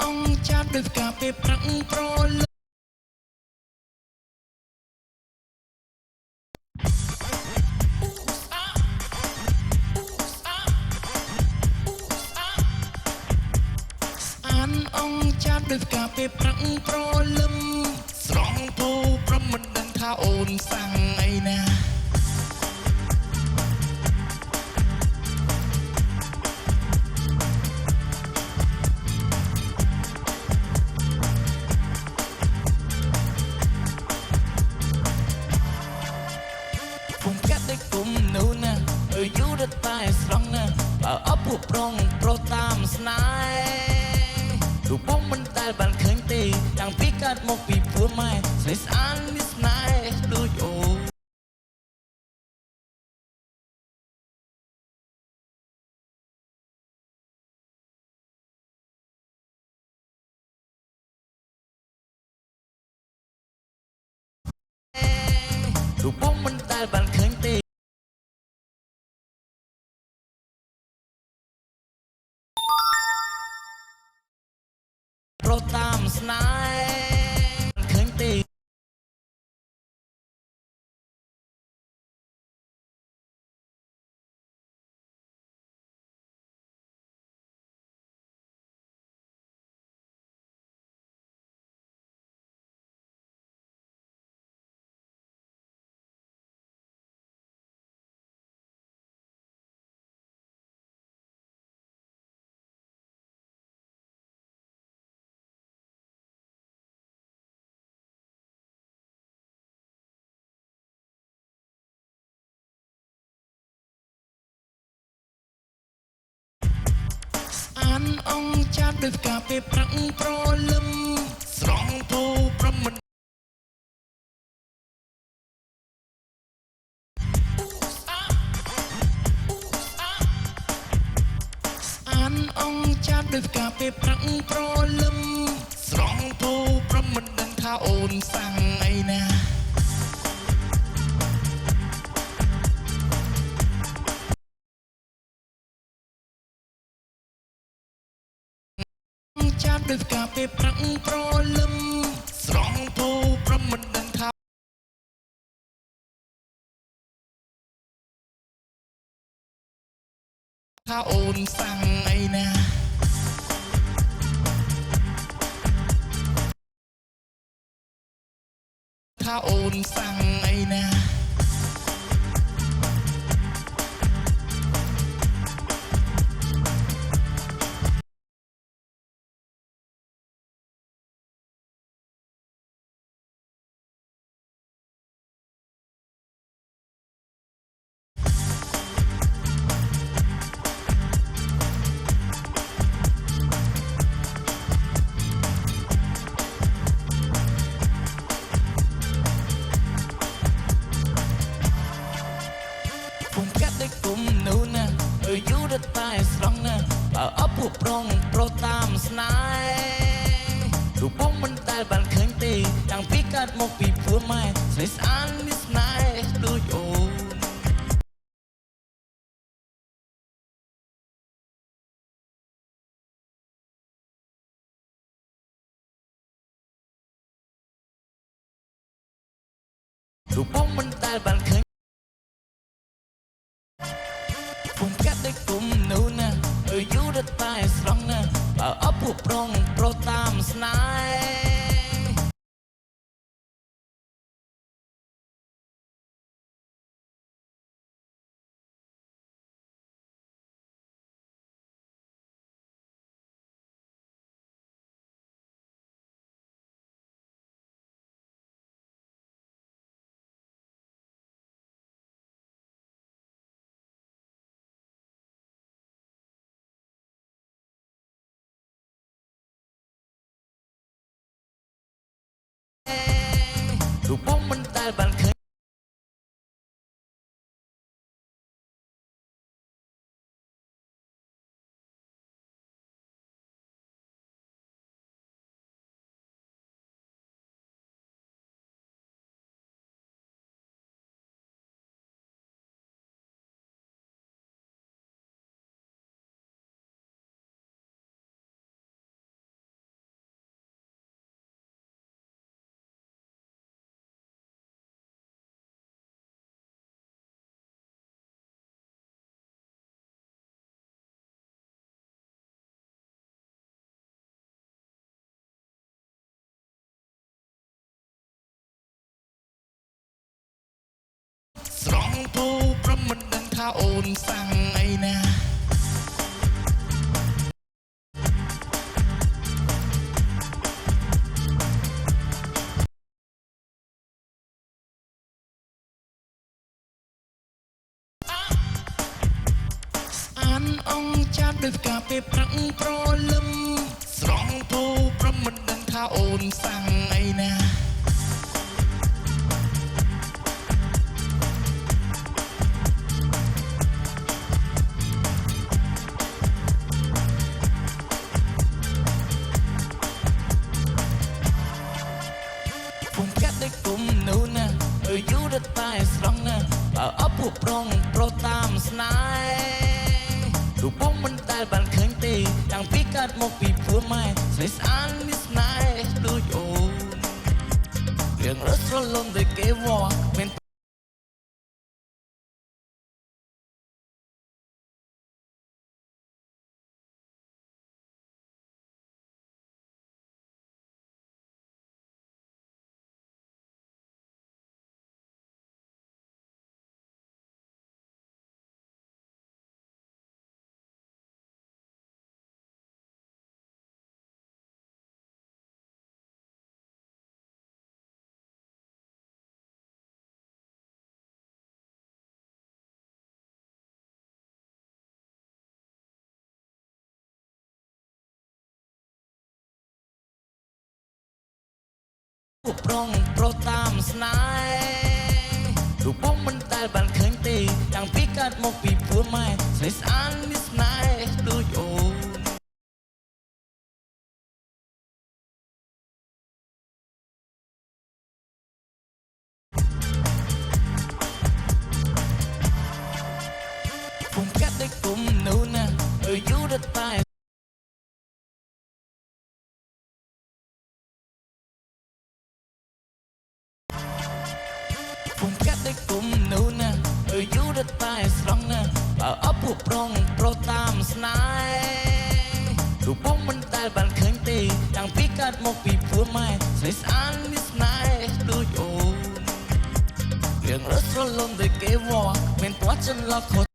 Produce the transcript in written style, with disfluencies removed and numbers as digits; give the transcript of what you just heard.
អង្គចាត់ដោយការពេលប្រាំងប្រលឹងអានអង្គចាត់ដោយការពេលប្រាំងប្រលឹមស្រង់ពូប្រមិនដឹងថាអូនសាំងអីណាពុំកាត់ដូចគុំនោះណាយូរតែស្រង់ណាបើអពុះប្រងប្រតាមស្នេហ៍រូបបងមិនដែលបានឃើញទេតាំងពីកើតមកពីពោះម៉ែស្នេហ៍ស្អាតនេះស្នេហ៍ដូចអូរូបបងមិនដែលបានឃើញទេប្រតាមស្នេហ៍ឃើញទេអានអង្គចាត់ដោយការពេលប្រាំងប្រលឹមស្រង់ពូប្រមិនអានអង្គចាត់ដោយការពេលប្រាំងប្រលឹមស្រង់ពូប្រមិនដឹងថាអូនសាំងអីណាចាត់ដោយការពេលប្រាំងប្រលឹមស្រង់ពូប្រមិនដឹងថាអូនសាំងអីណាថាអូនសាំងអីណាពុំកាត់ដូចគុំនោះណាយូរតែស្រង់ណាបើអពុះប្រងប្រតាមស្នេហ៍រូបបងមិនដែលបានឃើញទេតាំងពីកើតមកពីពោះម៉ែស្នេហ៍ស្អាតនេះស្នេហ៍ដូចអូនរូបបងមិនដែលបានឃើញពុំកាត់ដូចគុំនោះណាយូរតែស្រង់ណាបើអពុះប្រងប្រតាមស្នេហ៍រូបបងមិនដែលបានឃើញ ពូព្រមមិនដឹងថាអូនសាំងអីណាអានអង្គចាប់ដោយផ្កាពេលប្រាក់ប្រលឹមស្រង់ពូព្រមមិនដឹងថាអូនសាំងអីណាผมแค่ได้กลุ่มนู้นนะอยู่ด้านใต้สองนะเอาผู้ปรองโปรตามสนายรูปป้องมันได้บันเคิงตีดังพิกัดมกปีผัวไม่ใส่สารนิสนายดูโยเรื่องรถรถลมโดยเกวอเป็นผู้ปรองโปรตามสนายรูปป้องมันได้บันเคิงตีดังพิกัดมกปีผัวไม่ใส่สารนิสนายดูโยผมแค่ได้กลุ่มนู้นนะอยู่ด้านใต้ผมแค่ได้กลุ่มนู้นนะอยู่ด้านใต้สองนะเอาผู้ปรองโปรตามสนายรูปป้องมันได้บันเคิงตีดังพิกัดมกปีผัวไม่ใส่สารนิสนายดูโยเรื่องรถรถลมโดยเกวอเป็นตัวฉันละโค